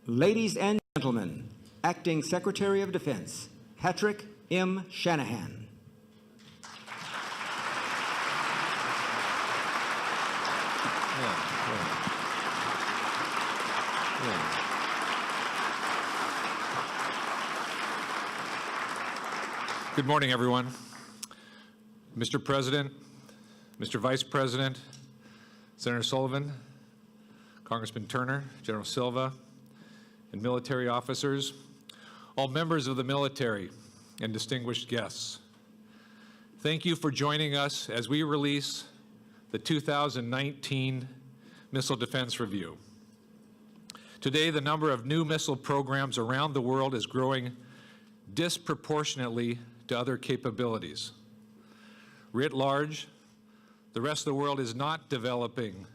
Ladies and gentlemen, Acting Secretary of Defense, Patrick M. Shanahan. Good morning, everyone. Mr. President, Mr. Vice President, Senator Sullivan, Congressman Turner, General Silva, and military officers, all members of the military, and distinguished guests. Thank you for joining us as we release the 2019 Missile Defense Review. Today, the number of new missile programs around the world is growing disproportionately to other capabilities. Writ large, the rest of the world is not developing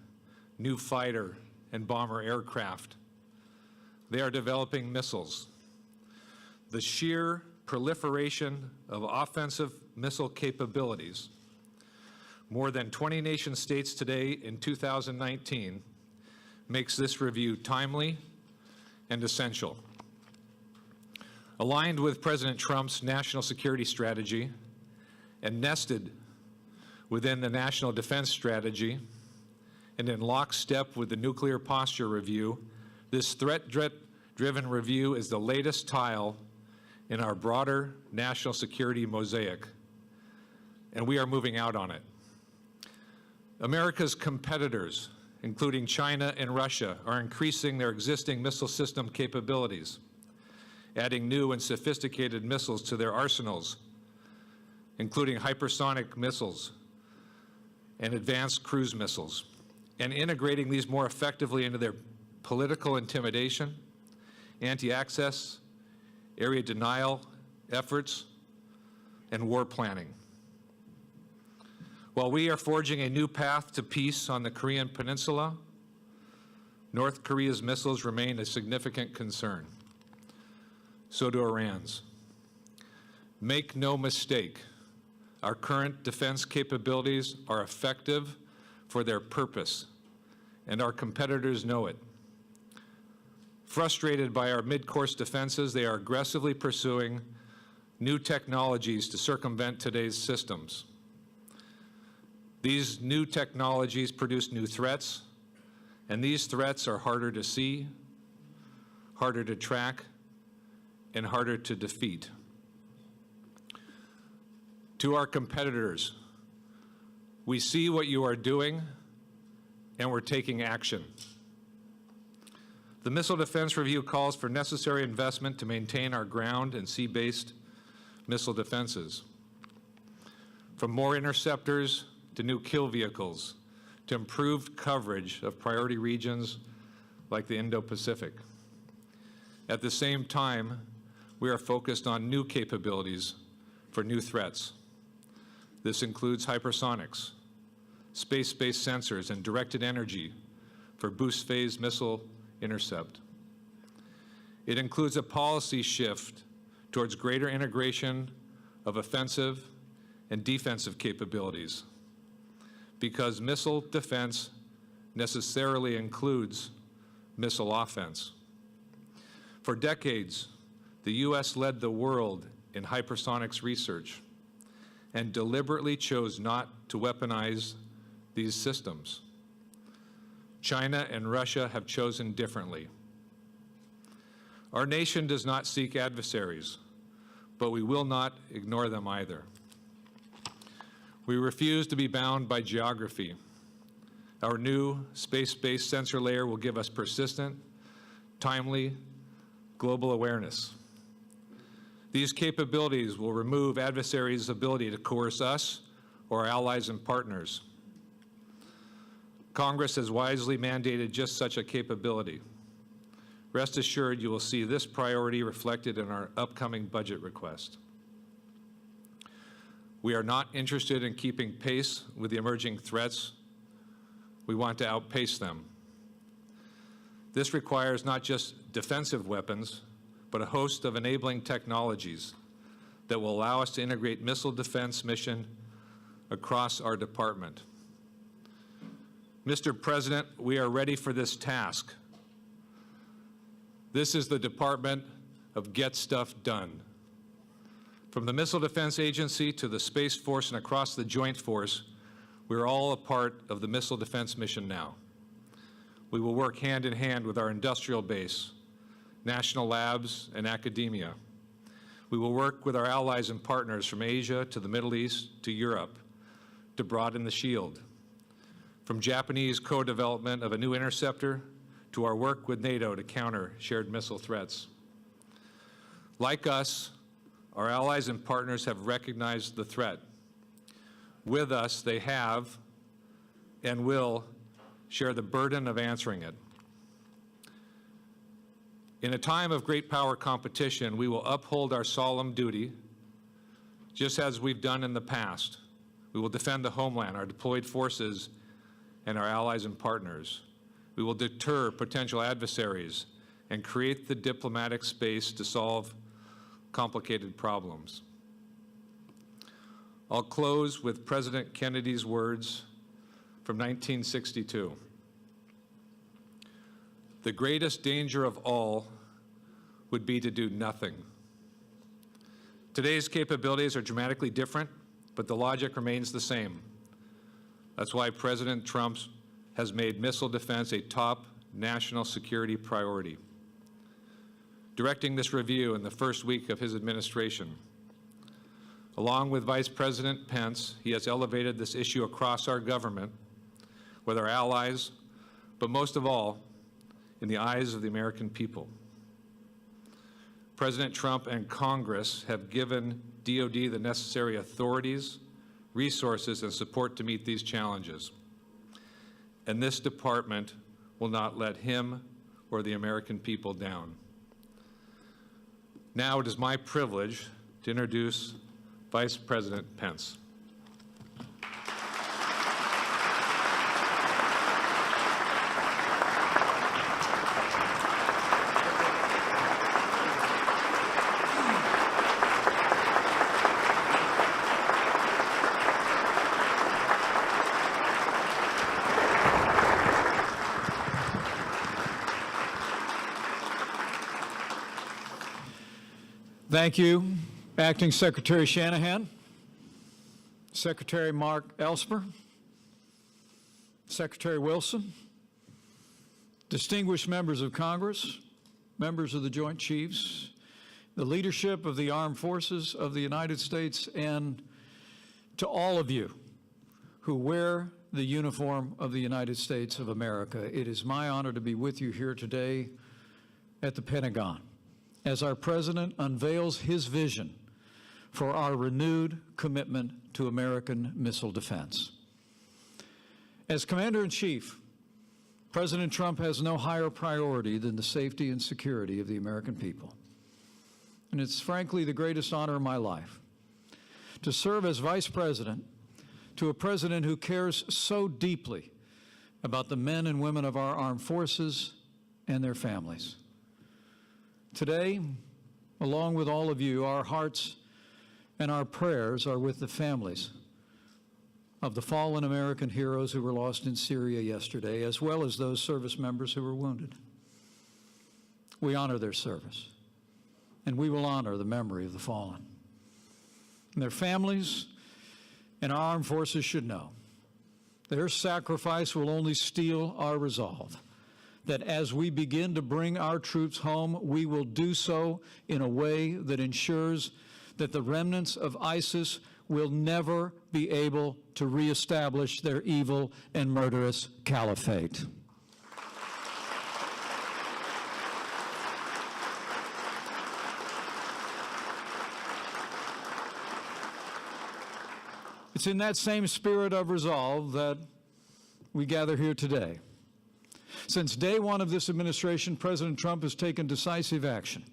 new fighter and bomber aircraft. They are developing missiles. The sheer proliferation of offensive missile capabilities, more than 20 nation states today in 2019, makes this review timely and essential. Aligned with President Trump's national security strategy and nested within the National Defense Strategy and in lockstep with the Nuclear Posture Review, this threat-driven review is the latest tile in our broader national security mosaic, and we are moving out on it. America's competitors, including China and Russia, are increasing their existing missile system capabilities, adding new and sophisticated missiles to their arsenals, including hypersonic missiles and advanced cruise missiles, and integrating these more effectively into their political intimidation, anti-access, area denial efforts, and war planning. While we are forging a new path to peace on the Korean Peninsula, North Korea's missiles remain a significant concern. So do Iran's. Make no mistake, our current defense capabilities are effective for their purpose, and our competitors know it. Frustrated by our mid-course defenses, they are aggressively pursuing new technologies to circumvent today's systems. These new technologies produce new threats, and these threats are harder to see, harder to track, and harder to defeat. To our competitors, we see what you are doing, and we're taking action. The Missile Defense Review calls for necessary investment to maintain our ground and sea-based missile defenses. From more interceptors to new kill vehicles, to improved coverage of priority regions like the Indo-Pacific. At the same time, we are focused on new capabilities for new threats. This includes hypersonics, space-based sensors, and directed energy for boost phase missile intercept. It includes a policy shift towards greater integration of offensive and defensive capabilities, because missile defense necessarily includes missile offense. For decades, the U.S. led the world in hypersonics research and deliberately chose not to weaponize these systems. China and Russia have chosen differently. Our nation does not seek adversaries, but we will not ignore them either. We refuse to be bound by geography. Our new space-based sensor layer will give us persistent, timely, global awareness. These capabilities will remove adversaries' ability to coerce us or our allies and partners. Congress has wisely mandated just such a capability. Rest assured you will see this priority reflected in our upcoming budget request. We are not interested in keeping pace with the emerging threats. We want to outpace them. This requires not just defensive weapons, but a host of enabling technologies that will allow us to integrate missile defense mission across our department. Mr. President, we are ready for this task. This is the Department of Get Stuff Done. From the Missile Defense Agency to the Space Force and across the Joint Force, we're all a part of the missile defense mission now. We will work hand in hand with our industrial base, national labs, and academia. We will work with our allies and partners from Asia to the Middle East to Europe to broaden the shield. From Japanese co-development of a new interceptor to our work with NATO to counter shared missile threats. Like us, our allies and partners have recognized the threat. With us, they have and will share the burden of answering it. In a time of great power competition, we will uphold our solemn duty, just as we've done in the past. We will defend the homeland, our deployed forces, and our allies and partners. We will deter potential adversaries and create the diplomatic space to solve complicated problems. I'll close with President Kennedy's words from 1962. The greatest danger of all would be to do nothing. Today's capabilities are dramatically different, but the logic remains the same. That's why President Trump has made missile defense a top national security priority. Directing this review in the first week of his administration, along with Vice President Pence, he has elevated this issue across our government, with our allies, but most of all, in the eyes of the American people. President Trump and Congress have given DoD the necessary authorities, resources, and support to meet these challenges. And this department will not let him or the American people down. Now it is my privilege to introduce Vice President Pence. Thank you, Acting Secretary Shanahan, Secretary Mark Elsper, Secretary Wilson, distinguished members of Congress, members of the Joint Chiefs, the leadership of the Armed Forces of the United States, and to all of you who wear the uniform of the United States of America. It is my honor to be with you here today at the Pentagon as our President unveils his vision for our renewed commitment to American missile defense. As Commander-in-Chief, President Trump has no higher priority than the safety and security of the American people. And it's frankly the greatest honor of my life to serve as Vice President to a President who cares so deeply about the men and women of our armed forces and their families. Today, along with all of you, our hearts and our prayers are with the families of the fallen American heroes who were lost in Syria yesterday, as well as those service members who were wounded. We honor their service, and we will honor the memory of the fallen. And their families and our armed forces should know their sacrifice will only steel our resolve that as we begin to bring our troops home, we will do so in a way that ensures that the remnants of ISIS will never be able to reestablish their evil and murderous caliphate. It's in that same spirit of resolve that we gather here today. Since day one of this administration, President Trump has taken decisive action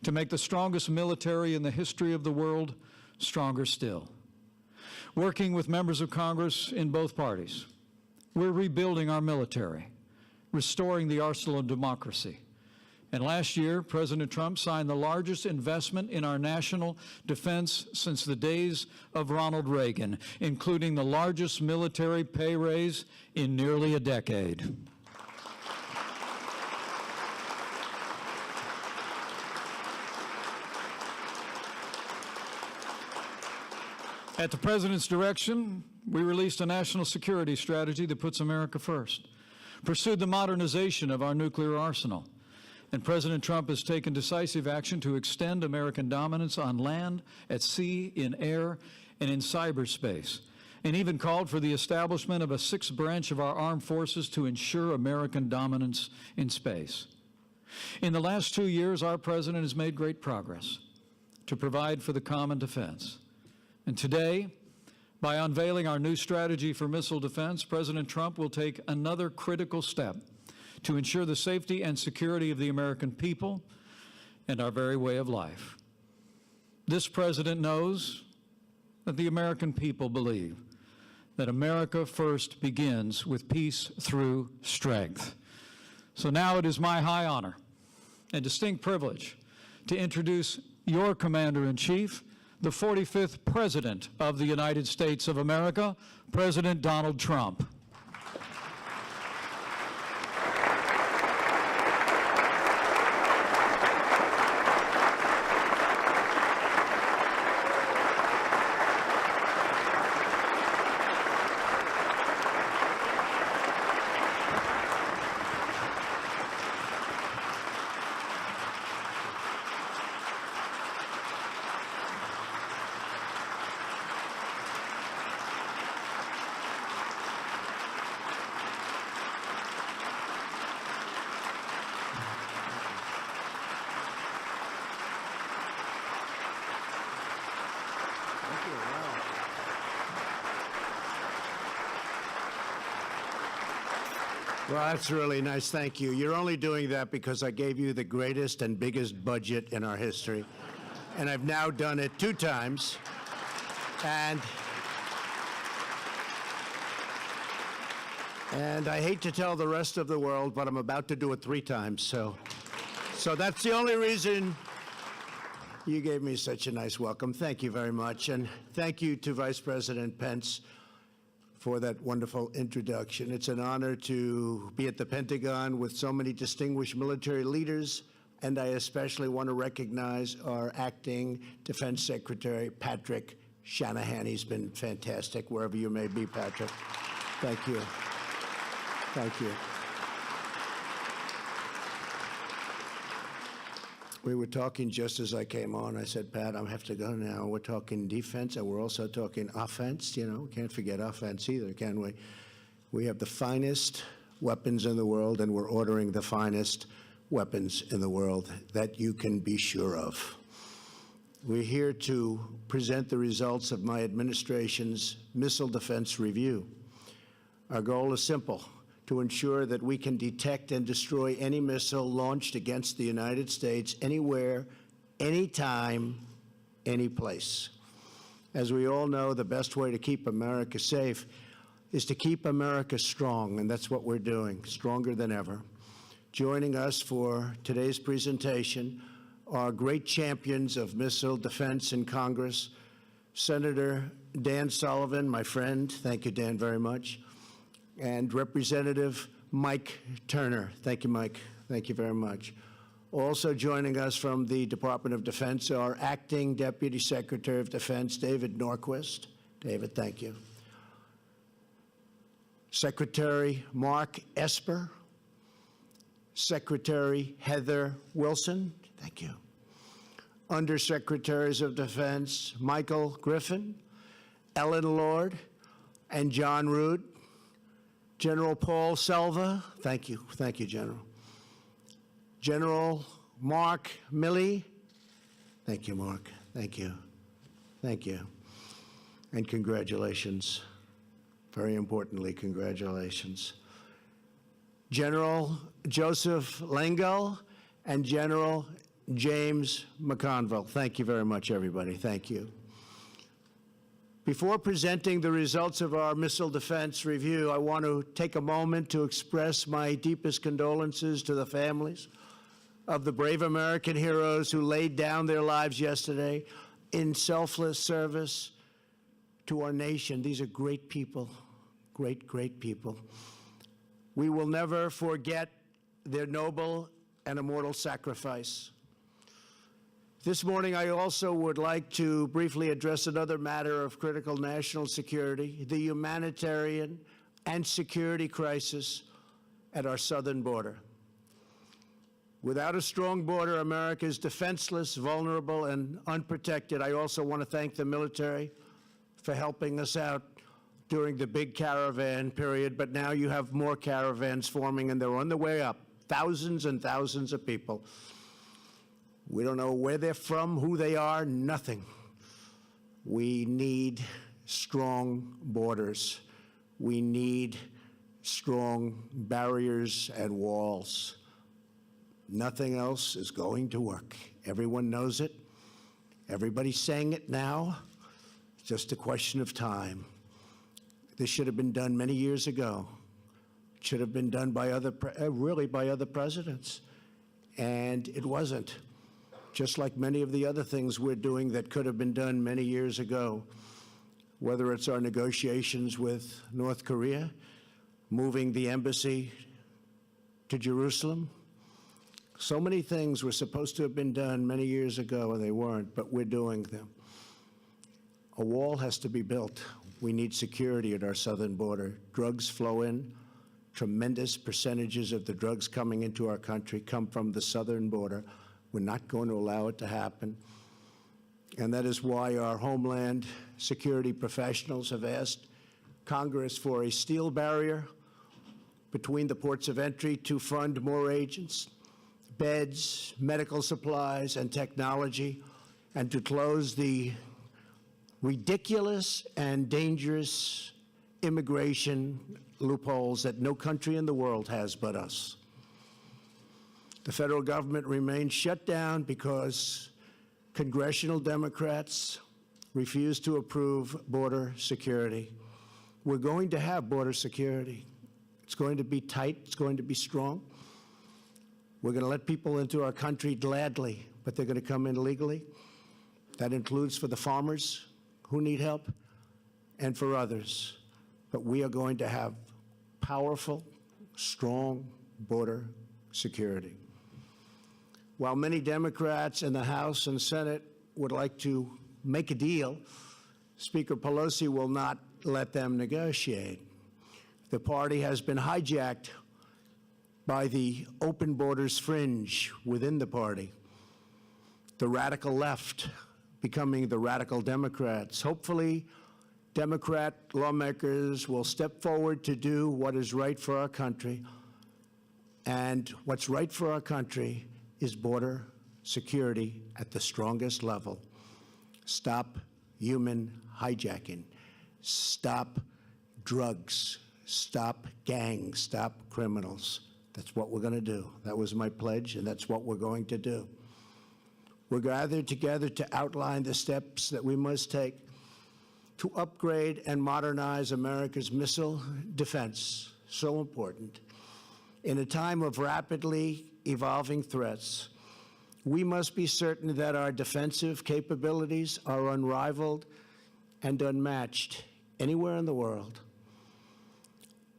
to make the strongest military in the history of the world stronger still. Working with members of Congress in both parties, we're rebuilding our military, restoring the arsenal of democracy. And last year, President Trump signed the largest investment in our national defense since the days of Ronald Reagan, including the largest military pay raise in nearly a decade. At the President's direction, we released a national security strategy that puts America first, pursued the modernization of our nuclear arsenal, and President Trump has taken decisive action to extend American dominance on land, at sea, in air, and in cyberspace, and even called for the establishment of a sixth branch of our armed forces to ensure American dominance in space. In the last 2 years, our President has made great progress to provide for the common defense. And today, by unveiling our new strategy for missile defense, President Trump will take another critical step to ensure the safety and security of the American people and our very way of life. This President knows that the American people believe that America first begins with peace through strength. So now it is my high honor and distinct privilege to introduce your Commander-in-Chief, the 45th President of the United States of America, President Donald Trump. Well, that's really nice. Thank you. You're only doing that because I gave you the greatest and biggest budget in our history. And I've now done it 2 times. And I hate to tell the rest of the world, but I'm about to do it 3 times. So that's the only reason you gave me such a nice welcome. Thank you very much. And thank you to Vice President Pence for that wonderful introduction. It's an honor to be at the Pentagon with so many distinguished military leaders, and I especially want to recognize our acting Defense Secretary, Patrick Shanahan. He's been fantastic, wherever you may be, Patrick. Thank you. Thank you. We were talking just as I came on. I said, Pat, I have to go now. We're talking defense, and we're also talking offense. You know, we can't forget offense either, can we? We have the finest weapons in the world, and we're ordering the finest weapons in the world that you can be sure of. We're here to present the results of my administration's missile defense review. Our goal is simple: to ensure that we can detect and destroy any missile launched against the United States anywhere, anytime, any place. As we all know, the best way to keep America safe is to keep America strong, and that's what we're doing, stronger than ever. Joining us for today's presentation are great champions of missile defense in Congress, Senator Dan Sullivan, my friend. Thank you, Dan, very much. And Representative Mike Turner. Thank you, Mike. Thank you very much. Also joining us from the Department of Defense are Acting Deputy Secretary of Defense David Norquist. David, thank you. Secretary Mark Esper. Secretary Heather Wilson. Thank you. Undersecretaries of Defense Michael Griffin, Ellen Lord, and John Rood. General Paul Selva, thank you, General. General Mark Milley, thank you, Mark, thank you, and congratulations, very importantly, congratulations. General Joseph Lengyel and General James McConville, thank you very much, everybody, thank you. Before presenting the results of our missile defense review, I want to take a moment to express my deepest condolences to the families of the brave American heroes who laid down their lives yesterday in selfless service to our nation. These are great people, great, great people. We will never forget their noble and immortal sacrifice. This morning, I also would like to briefly address another matter of critical national security, the humanitarian and security crisis at our southern border. Without a strong border, America is defenseless, vulnerable, and unprotected. I also want to thank the military for helping us out during the big caravan period, but now you have more caravans forming, and they're on the way up, thousands and thousands of people. We don't know where they're from, who they are, nothing. We need strong borders. We need strong barriers and walls. Nothing else is going to work. Everyone knows it. Everybody's saying it now. It's just a question of time. This should have been done many years ago. It should have been done by really by other presidents. And it wasn't. Just like many of the other things we're doing that could have been done many years ago, whether it's our negotiations with North Korea, moving the embassy to Jerusalem. So many things were supposed to have been done many years ago, and they weren't, but we're doing them. A wall has to be built. We need security at our southern border. Drugs flow in. Tremendous percentages of the drugs coming into our country come from the southern border. We're not going to allow it to happen. And that is why our Homeland Security professionals have asked Congress for a steel barrier between the ports of entry to fund more agents, beds, medical supplies, and technology, and to close the ridiculous and dangerous immigration loopholes that no country in the world has but us. The federal government remains shut down because congressional Democrats refuse to approve border security. We're going to have border security. It's going to be tight. It's going to be strong. We're going to let people into our country gladly, but they're going to come in illegally. That includes for the farmers who need help and for others. But we are going to have powerful, strong border security. While many Democrats in the House and Senate would like to make a deal, Speaker Pelosi will not let them negotiate. The party has been hijacked by the open borders fringe within the party, the radical left becoming the radical Democrats. Hopefully, Democrat lawmakers will step forward to do what is right for our country. And what's right for our country is border security at the strongest level. Stop human hijacking. Stop drugs. Stop gangs. Stop criminals. That's what we're going to do. That was my pledge, and that's what we're going to do. We're gathered together to outline the steps that we must take to upgrade and modernize America's missile defense. So important. In a time of rapidly evolving threats, we must be certain that our defensive capabilities are unrivaled and unmatched anywhere in the world.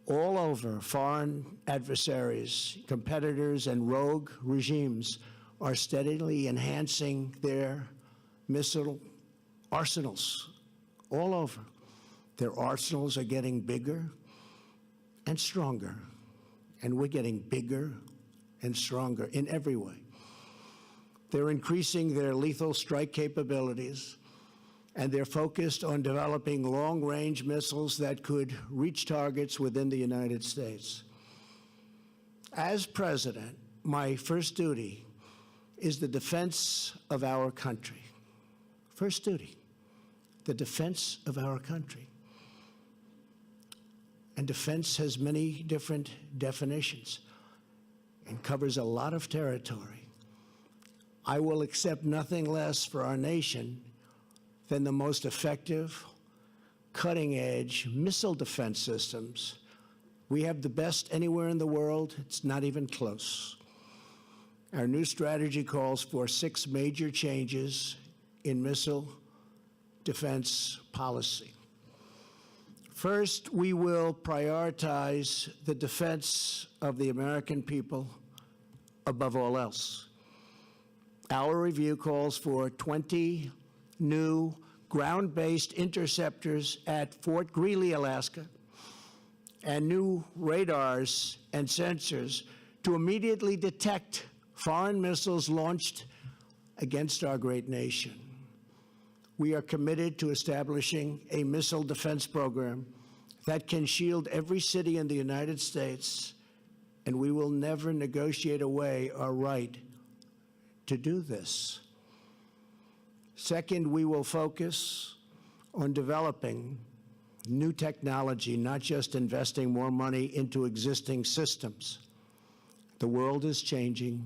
All over, foreign adversaries, competitors, and rogue regimes are steadily enhancing their missile arsenals all over. Their arsenals are getting bigger and stronger, and we're getting bigger and stronger in every way. They're increasing their lethal strike capabilities, and they're focused on developing long-range missiles that could reach targets within the United States. As president, my first duty is the defense of our country. First duty, the defense of our country. And defense has many different definitions and covers a lot of territory. I will accept nothing less for our nation than the most effective, cutting-edge missile defense systems. We have the best anywhere in the world. It's not even close. Our new strategy calls for 6 major changes in missile defense policy. First, we will prioritize the defense of the American people above all else. Our review calls for 20 new ground-based interceptors at Fort Greely, Alaska, and new radars and sensors to immediately detect foreign missiles launched against our great nation. We are committed to establishing a missile defense program that can shield every city in the United States, and we will never negotiate away our right to do this. Second, we will focus on developing new technology, not just investing more money into existing systems. The world is changing,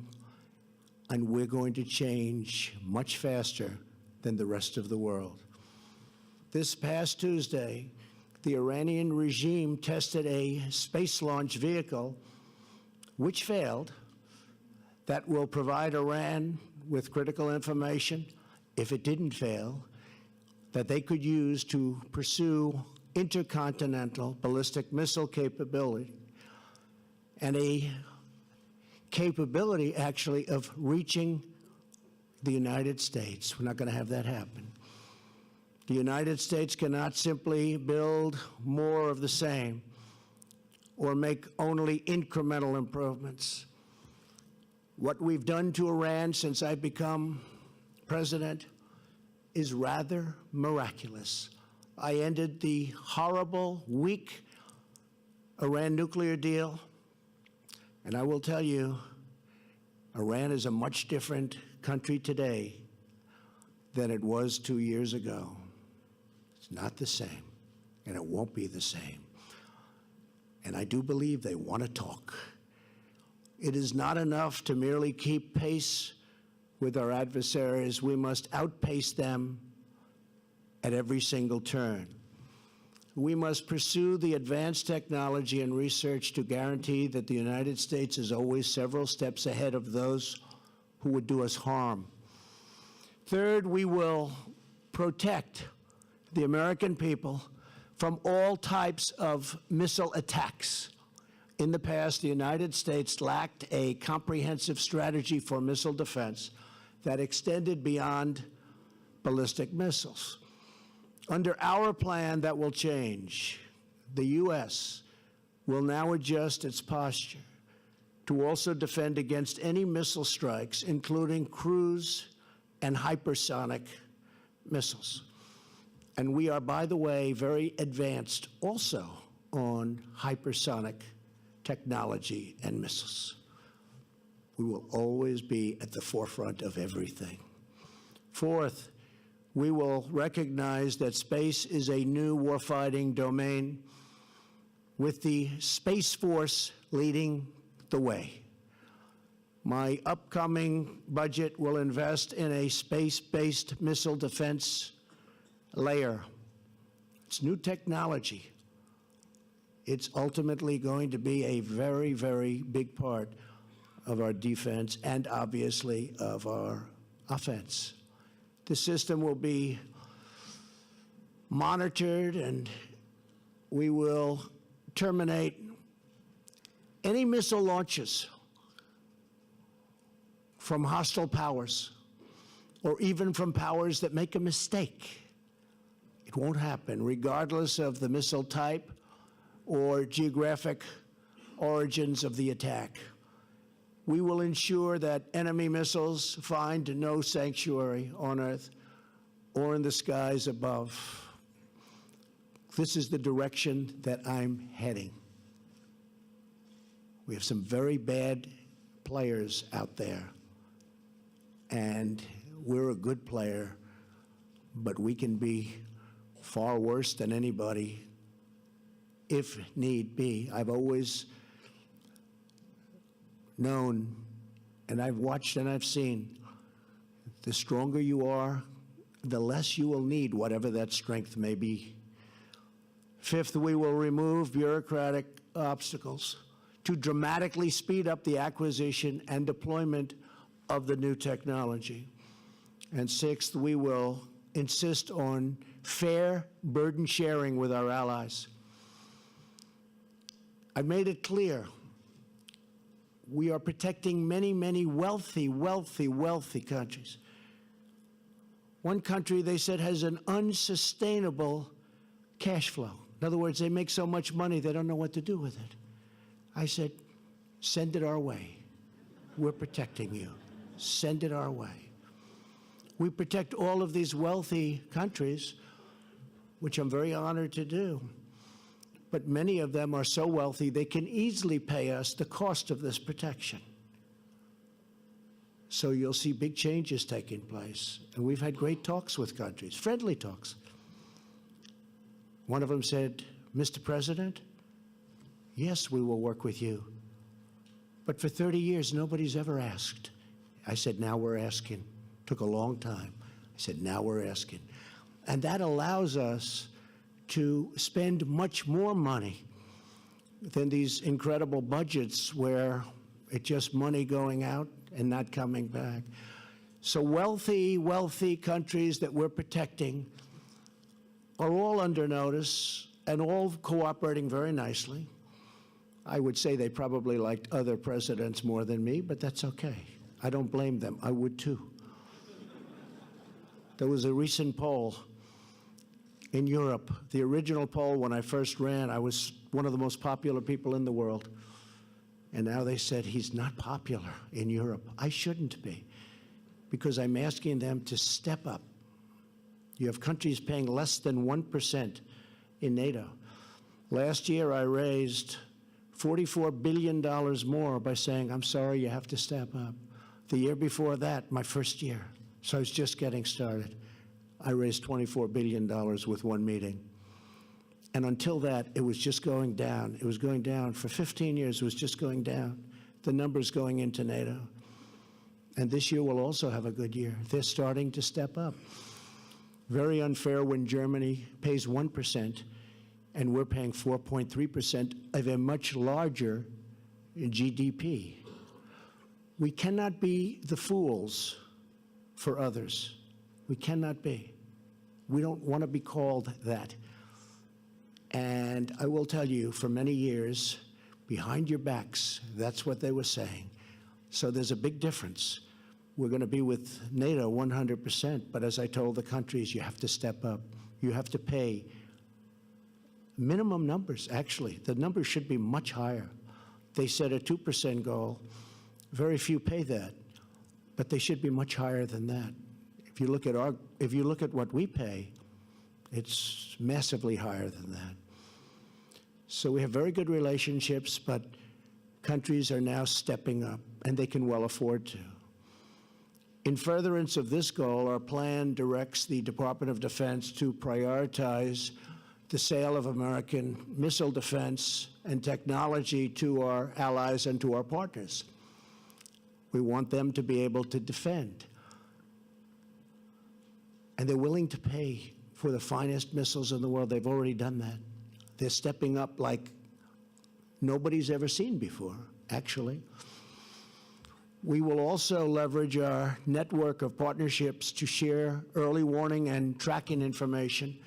and we're going to change much faster than the rest of the world. This past Tuesday, the Iranian regime tested a space launch vehicle which failed that will provide Iran with critical information, if it didn't fail, that they could use to pursue intercontinental ballistic missile capability, and a capability actually of reaching the United States. We're not going to have that happen. The United States cannot simply build more of the same or make only incremental improvements. What we've done to Iran since I've become president is rather miraculous. I ended the horrible, weak Iran nuclear deal, and I will tell you, Iran is a much different country today than it was 2 years ago. It's not the same, and it won't be the same. And I do believe they want to talk. It is not enough to merely keep pace with our adversaries. We must outpace them at every single turn. We must pursue the advanced technology and research to guarantee that the United States is always several steps ahead of those who would do us harm. Third, we will protect the American people from all types of missile attacks. In the past, the United States lacked a comprehensive strategy for missile defense that extended beyond ballistic missiles. Under our plan, that will change. The U.S. will now adjust its posture to also defend against any missile strikes, including cruise and hypersonic missiles. And we are, by the way, very advanced also on hypersonic technology and missiles. We will always be at the forefront of everything. Fourth, we will recognize that space is a new warfighting domain, with the Space Force leading the way. My upcoming budget will invest in a space-based missile defense layer. It's new technology. It's ultimately going to be a very, very big part of our defense and obviously of our offense. The system will be monitored, and we will terminate any missile launches from hostile powers or even from powers that make a mistake. It won't happen, regardless of the missile type or geographic origins of the attack. We will ensure that enemy missiles find no sanctuary on Earth or in the skies above. This is the direction that I'm heading. We have some very bad players out there, and we're a good player, but we can be far worse than anybody if need be. I've always known, and I've watched and I've seen, the stronger you are, the less you will need whatever that strength may be. Fifth, we will remove bureaucratic obstacles to dramatically speed up the acquisition and deployment of the new technology. And sixth, we will insist on fair burden sharing with our allies. I've made it clear we are protecting many, many wealthy, wealthy, wealthy countries. One country, they said, has an unsustainable cash flow. In other words, they make so much money, they don't know what to do with it. I said, send it our way. We're protecting you. Send it our way. We protect all of these wealthy countries, which I'm very honored to do. But many of them are so wealthy, they can easily pay us the cost of this protection. So you'll see big changes taking place. And we've had great talks with countries, friendly talks. One of them said, Mr. President, yes, we will work with you. But for 30 years, nobody's ever asked. I said, now we're asking. Took a long time. I said, now we're asking. And that allows us to spend much more money than these incredible budgets where it's just money going out and not coming back. So wealthy, wealthy countries that we're protecting are all under notice and all cooperating very nicely. I would say they probably liked other presidents more than me, but that's okay. I don't blame them. I would too. There was a recent poll in Europe. The original poll, when I first ran, I was one of the most popular people in the world. And now they said he's not popular in Europe. I shouldn't be, because I'm asking them to step up. You have countries paying less than 1% in NATO. Last year, I raised $44 billion more by saying, I'm sorry, you have to step up. The year before that, my first year, so I was just getting started, I raised $24 billion with one meeting. And until that, it was just going down. It was going down. For 15 years, it was just going down. The numbers going into NATO. And this year will also have a good year. They're starting to step up. Very unfair when Germany pays 1%, and we're paying 4.3% of a much larger GDP. We cannot be the fools for others. We cannot be. We don't want to be called that. And I will tell you, for many years, behind your backs, that's what they were saying. So there's a big difference. We're going to be with NATO 100%, but as I told the countries, you have to step up. You have to pay minimum numbers, actually. The numbers should be much higher. They set a 2% goal. Very few pay that, but they should be much higher than that. If you look at what we pay, it's massively higher than that. So we have very good relationships, but countries are now stepping up, and they can well afford to. In furtherance of this goal, our plan directs the Department of Defense to prioritize the sale of American missile defense and technology to our allies and to our partners. We want them to be able to defend. And they're willing to pay for the finest missiles in the world. They've already done that. They're stepping up like nobody's ever seen before, actually. We will also leverage our network of partnerships to share early warning and tracking information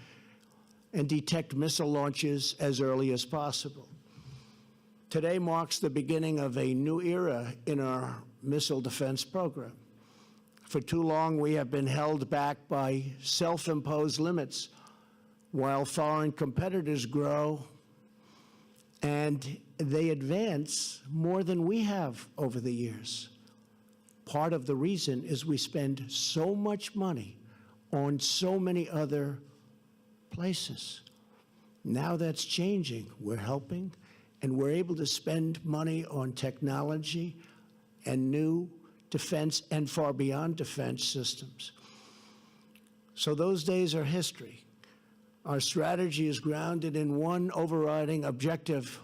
and detect missile launches as early as possible. Today marks the beginning of a new era in our missile defense program. For too long, we have been held back by self-imposed limits while foreign competitors grow and they advance more than we have over the years. Part of the reason is we spend so much money on so many other places. Now that's changing. We're helping, and we're able to spend money on technology and new defense and far beyond defense systems. So those days are history. Our strategy is grounded in one overriding objective: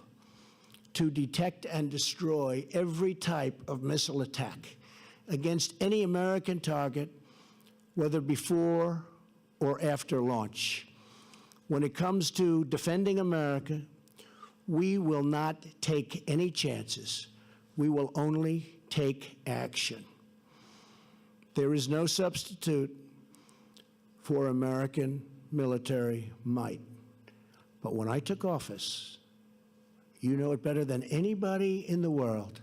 to detect and destroy every type of missile attack against any American target, whether before or after launch. When it comes to defending America, we will not take any chances. We will only take action. There is no substitute for American military might. But when I took office, you know it better than anybody in the world,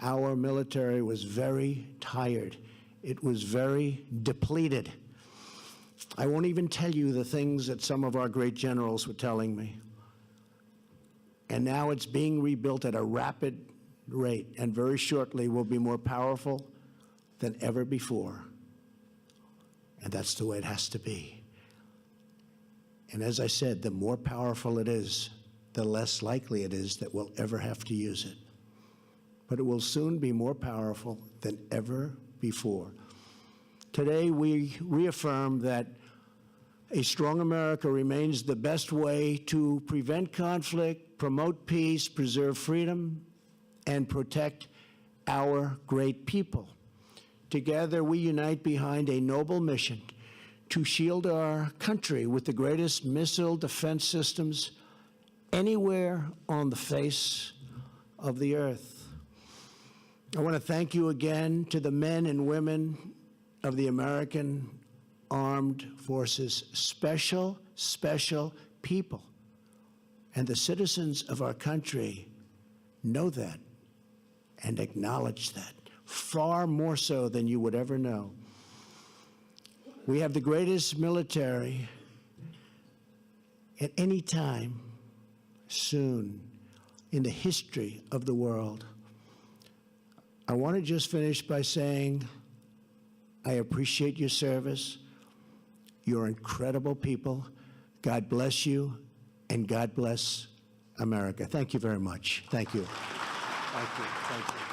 our military was very tired. It was very depleted. I won't even tell you the things that some of our great generals were telling me. And now it's being rebuilt at a rapid rate, and very shortly will be more powerful than ever before. And that's the way it has to be. And as I said, the more powerful it is, the less likely it is that we'll ever have to use it. But it will soon be more powerful than ever before. Today, we reaffirm that a strong America remains the best way to prevent conflict, promote peace, preserve freedom, and protect our great people. Together, we unite behind a noble mission to shield our country with the greatest missile defense systems anywhere on the face of the earth. I want to thank you again to the men and women of the American Armed Forces, special people. And the citizens of our country know that and acknowledge that, far more so than you would ever know. We have the greatest military at any time soon in the history of the world. I want to just finish by saying I appreciate your service. You're incredible people. God bless you, and God bless America. Thank you very much. Thank you. Thank you. Thank you.